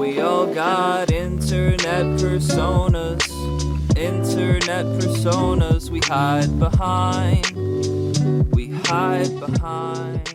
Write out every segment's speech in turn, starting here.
we all got internet personas. Internet personas we hide behind. We hide behind.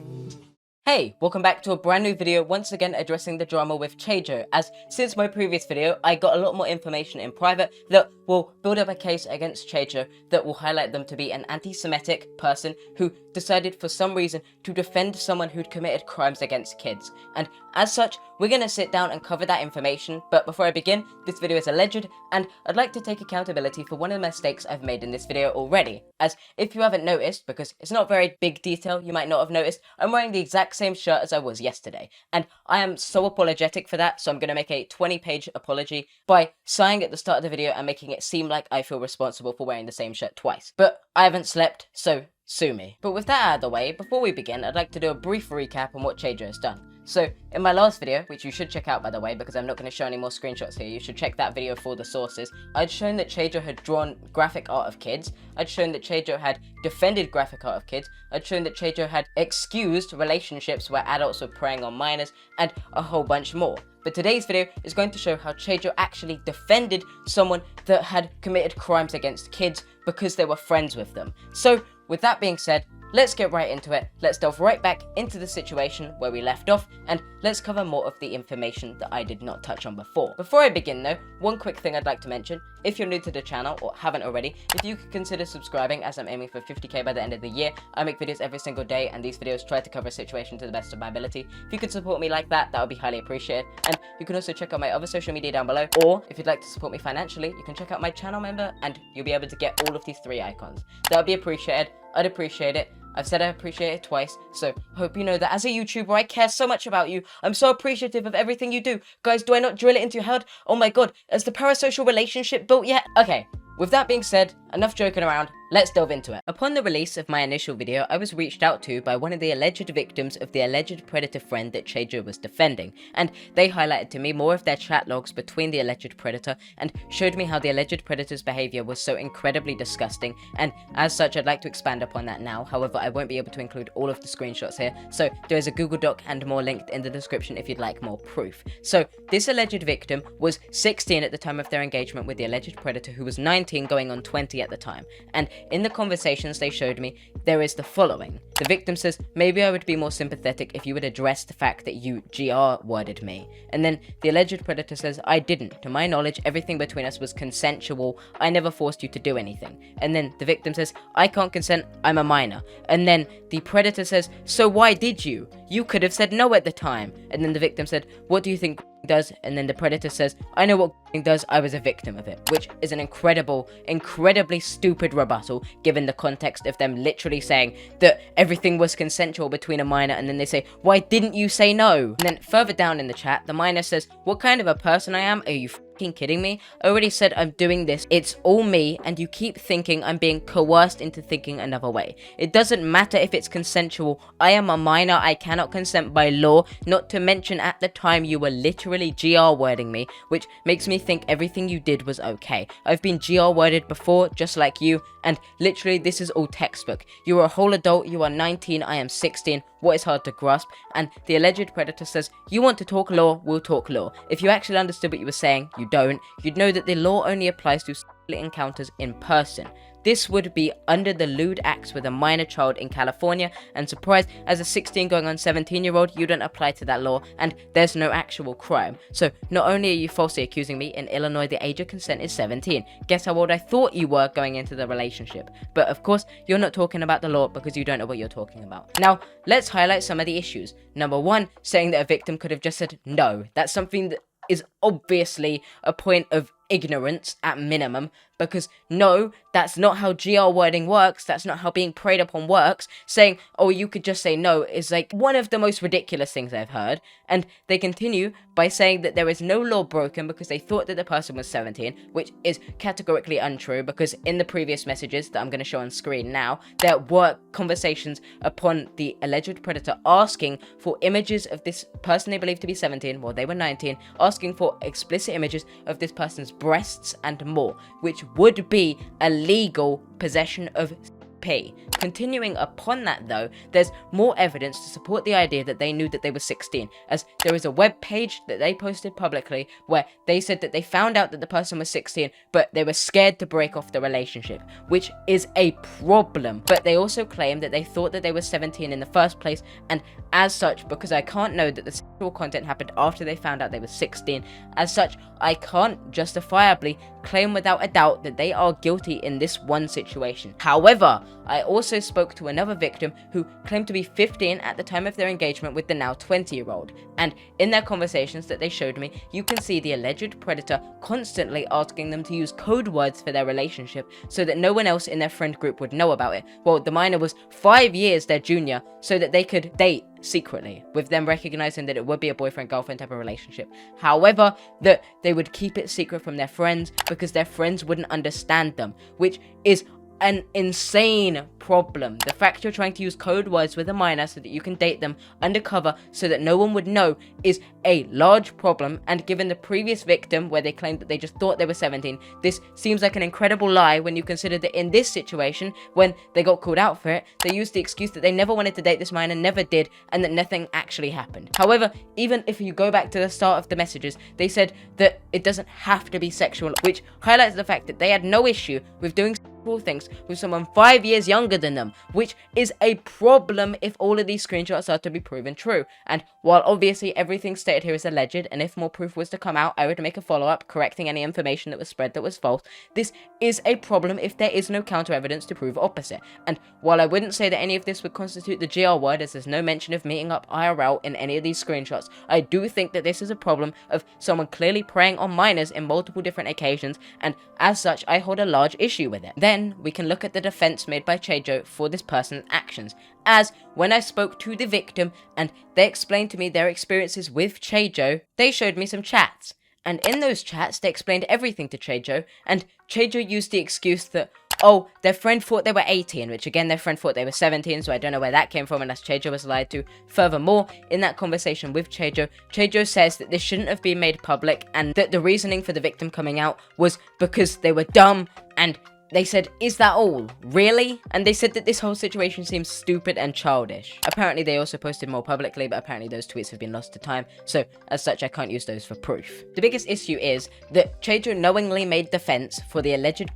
Hey, welcome back to a brand new video, once again addressing the drama with Chejou, as since my previous video, I got a lot more information in private that will build up a case against Chejou that will highlight them to be an anti-Semitic person who decided for some reason to defend someone who'd committed crimes against kids. And as such, we're gonna sit down and cover that information, but before I begin, this video is alleged, and I'd like to take accountability for one of the mistakes I've made in this video already, as if you haven't noticed, because it's not very big detail, you might not have noticed, I'm wearing the exact same shirt as I was yesterday, and I am so apologetic for that, so I'm gonna make a 20-page apology by sighing at the start of the video and making it seem like I feel responsible for wearing the same shirt twice. But I haven't slept, so sue me. But with that out of the way, before we begin, I'd like to do a brief recap on what Chejou has done. So, in my last video, which you should check out by the way, because I'm not going to show any more screenshots here, you should check that video for the sources, I'd shown that Chejou had drawn graphic art of kids, I'd shown that Chejou had defended graphic art of kids, I'd shown that Chejou had excused relationships where adults were preying on minors, and a whole bunch more. But today's video is going to show how Chejou actually defended someone that had committed crimes against kids because they were friends with them. So, with that being said, let's get right into it, let's delve right back into the situation where we left off, and let's cover more of the information that I did not touch on before. Before I begin though, one quick thing I'd like to mention, if you're new to the channel or haven't already, if you could consider subscribing, as I'm aiming for 50k by the end of the year. I make videos every single day, and these videos try to cover a situation to the best of my ability. If you could support me like that, that would be highly appreciated, and you can also check out my other social media down below, or if you'd like to support me financially, you can check out my channel member, and you'll be able to get all of these 3 icons. That would be appreciated, I'd appreciate it. I've said I appreciate it twice, so I hope you know that as a YouTuber, I care so much about you. I'm so appreciative of everything you do. Guys, do I not drill it into your head? Oh my god, has the parasocial relationship built yet? Okay, with that being said, enough joking around, let's delve into it. Upon the release of my initial video, I was reached out to by one of the alleged victims of the alleged predator friend that Chejou was defending, and they highlighted to me more of their chat logs between the alleged predator and showed me how the alleged predator's behavior was so incredibly disgusting, and as such I'd like to expand upon that now. However, I won't be able to include all of the screenshots here, so there is a Google Doc and more linked in the description if you'd like more proof. So this alleged victim was 16 at the time of their engagement with the alleged predator, who was 19 going on 20 at the time, and in the conversations they showed me, there is the following. The victim says, maybe I would be more sympathetic if you would address the fact that you GR worded me. And then the alleged predator says, I didn't. To my knowledge, everything between us was consensual. I never forced you to do anything. And then the victim says, I can't consent, I'm a minor. And then the predator says, so why did you? You could have said no at the time. And then the victim said, what do you think does? And then the predator says, I know what does, I was a victim of it, which is an incredibly stupid rebuttal given the context of them literally saying that everything was consensual between a minor, and then they say, why didn't you say no? And then further down in the chat, the minor says, what kind of a person I am? Are you kidding me? I already said I'm doing this, it's all me, and you keep thinking I'm being coerced into thinking another way. It doesn't matter if it's consensual, I am a minor, I cannot consent by law, not to mention at the time you were literally GR wording me, which makes me think everything you did was okay. I've been GR worded before, just like you, and literally this is all textbook. You are a whole adult, you are 19, I am 16, what is hard to grasp? And the alleged predator says, you want to talk law, we'll talk law. If you actually understood what you were saying, you don't, you'd know that the law only applies to encounters in person. This would be under the lewd acts with a minor child in California, and surprise, as a 16 going on 17-year-old, you don't apply to that law, and there's no actual crime. So not only are you falsely accusing me, in Illinois the age of consent is 17. Guess how old I thought you were going into the relationship. But of course, you're not talking about the law because you don't know what you're talking about. Now, let's highlight some of the issues. Number one, saying that a victim could have just said no. That's something that is obviously a point of ignorance at minimum, because no, that's not how GR wording works, that's not how being preyed upon works. Saying, oh, you could just say no is like one of the most ridiculous things I've heard. And they continue by saying that there is no law broken because they thought that the person was 17, which is categorically untrue, because in the previous messages that I'm going to show on screen now, there were conversations upon the alleged predator asking for images of this person they believed to be 17, while they were 19, asking for explicit images of this person's breasts and more, which would be illegal possession of P. Continuing upon that though, there's more evidence to support the idea that they knew that they were 16, as there is a web page that they posted publicly where they said that they found out that the person was 16, but they were scared to break off the relationship, which is a problem. But they also claim that they thought that they were 17 in the first place, and as such, because I can't know that the sexual content happened after they found out they were 16, as such, I can't justifiably claim without a doubt that they are guilty in this one situation. However, I also spoke to another victim who claimed to be 15 at the time of their engagement with the now 20-year-old, and in their conversations that they showed me, you can see the alleged predator constantly asking them to use code words for their relationship so that no one else in their friend group would know about it. Well, the minor was 5 years their junior, so that they could date secretly, with them recognizing that it would be a boyfriend-girlfriend type of relationship. However, that they would keep it secret from their friends because their friends wouldn't understand them, which is an insane problem. The fact you're trying to use code words with a minor so that you can date them undercover so that no one would know is a large problem, and given the previous victim where they claimed that they just thought they were 17, this seems like an incredible lie when you consider that in this situation, when they got called out for it, they used the excuse that they never wanted to date this minor, never did, and that nothing actually happened. However, even if you go back to the start of the messages, they said that it doesn't have to be sexual, which highlights the fact that they had no issue with doing things with someone 5 years younger than them, which is a problem if all of these screenshots are to be proven true. And while obviously everything stated here is alleged, and if more proof was to come out, I would make a follow-up correcting any information that was spread that was false, this is a problem if there is no counter evidence to prove opposite. And while I wouldn't say that any of this would constitute the GR word, as there's no mention of meeting up IRL in any of these screenshots, I do think that this is a problem of someone clearly preying on minors in multiple different occasions, and as such I hold a large issue with it. Then we can look at the defense made by Chejou for this person's actions, as when I spoke to the victim and they explained to me their experiences with Chejou, they showed me some chats, and in those chats they explained everything to Chejou, and Chejou used the excuse that, oh, their friend thought they were 18, which again, their friend thought they were 17, so I don't know where that came from unless Chejou was lied to. Furthermore, in that conversation with Chejou, Chejou says that this shouldn't have been made public, and that the reasoning for the victim coming out was because they were dumb, and they said, is that all? Really? And they said that this whole situation seems stupid and childish. Apparently they also posted more publicly, but apparently those tweets have been lost to time, so as such I can't use those for proof. The biggest issue is that Chejou knowingly made defense for the alleged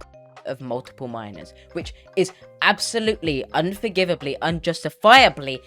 of multiple minors, which is absolutely, unforgivably, unjustifiably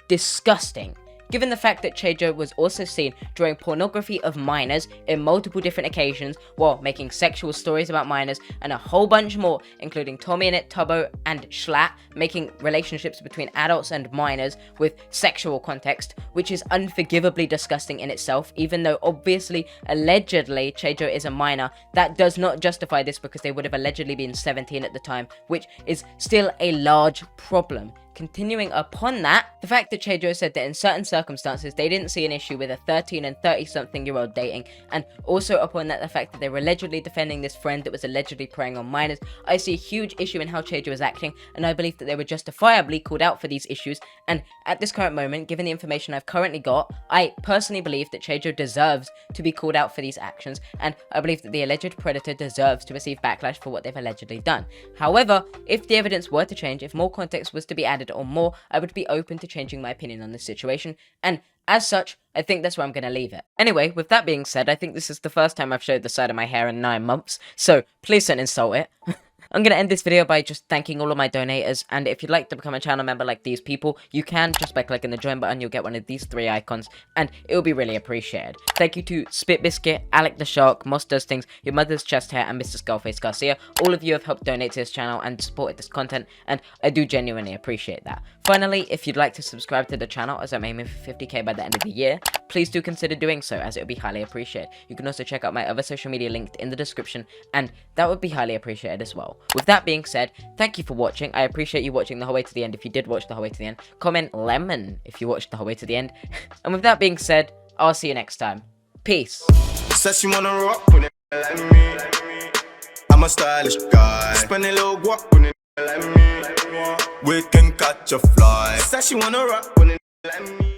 disgusting. Given the fact that Chejou was also seen drawing pornography of minors in multiple different occasions while making sexual stories about minors, and a whole bunch more, including TommyInnit, Tubbo, and Schlatt, making relationships between adults and minors with sexual context, which is unforgivably disgusting in itself. Even though obviously, allegedly, Chejou is a minor, that does not justify this because they would have allegedly been 17 at the time, which is still a large problem. Continuing upon that, the fact that Chejou said that in certain circumstances they didn't see an issue with a 13 and 30-something-year-old dating, and also upon that the fact that they were allegedly defending this friend that was allegedly preying on minors, I see a huge issue in how Chejou is acting, and I believe that they were justifiably called out for these issues. And at this current moment, given the information I've currently got, I personally believe that Chejou deserves to be called out for these actions, and I believe that the alleged predator deserves to receive backlash for what they've allegedly done. However, if the evidence were to change, if more context was to be added or more, I would be open to changing my opinion on this situation, and as such, I think that's where I'm going to leave it. Anyway, with that being said, I think this is the first time I've showed the side of my hair in 9 months, so please don't insult it. I'm going to end this video by just thanking all of my donators, and if you'd like to become a channel member like these people, you can just by clicking the join button. You'll get one of these 3 icons, and it will be really appreciated. Thank you to Spit Biscuit, Alec the Shark, Moss Does Things, Your Mother's Chest Hair, and Mr. Skullface Garcia. All of you have helped donate to this channel and supported this content, and I do genuinely appreciate that. Finally, if you'd like to subscribe to the channel, as I'm aiming for 50k by the end of the year, please do consider doing so, as it would be highly appreciated. You can also check out my other social media linked in the description, and that would be highly appreciated as well. With that being said, thank you for watching. I appreciate you watching the whole way to the end if you did watch the whole way to the end. Comment lemon if you watched the whole way to the end. And with that being said, I'll see you next time. Peace. Says she wanna rock with it like me. I'm a stylish guy. Spend a little guap with it like me. We can catch a fly. Says she wanna rock with it like me.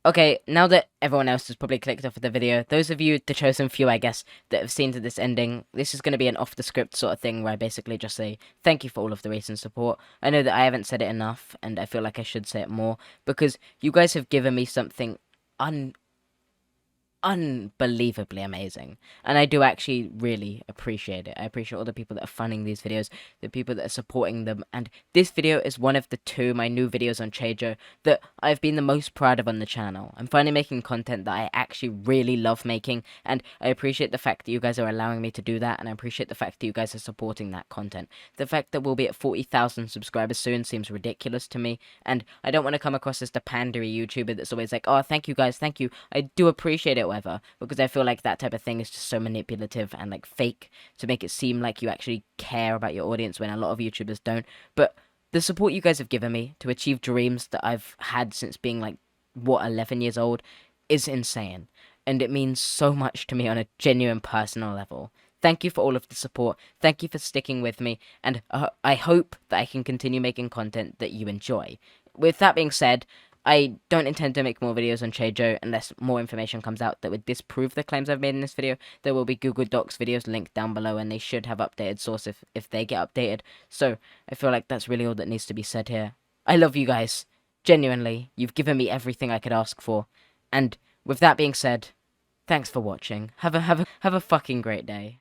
Okay, now that everyone else has probably clicked off of the video, those of you, the chosen few, I guess, that have seen to this ending, this is going to be an off-the-script sort of thing where I basically just say thank you for all of the recent support. I know that I haven't said it enough, and I feel like I should say it more, because you guys have given me something unbelievably amazing, and I do actually really appreciate it. I appreciate all the people that are funding these videos, the people that are supporting them, and this video is one of the two my new videos on Chejo that I've been the most proud of on the channel. I'm finally making content that I actually really love making, and I appreciate the fact that you guys are allowing me to do that, and I appreciate the fact that you guys are supporting that content. The fact that we'll be at 40,000 subscribers soon seems ridiculous to me, and I don't want to come across as the pandery YouTuber that's always like, oh, thank you guys, thank you, I do appreciate it, whatever, because I feel like that type of thing is just so manipulative and like fake to make it seem like you actually care about your audience when a lot of YouTubers don't. But the support you guys have given me to achieve dreams that I've had since being like, what, 11 years old is insane, and it means so much to me on a genuine personal level. Thank you for all of the support, thank you for sticking with me, and I hope that I can continue making content that you enjoy. With that being said, I don't intend to make more videos on Chejou unless more information comes out that would disprove the claims I've made in this video. There will be Google Docs videos linked down below, and they should have updated source if they get updated. So I feel like that's really all that needs to be said here. I love you guys. Genuinely, you've given me everything I could ask for. And with that being said, thanks for watching. Have a fucking great day.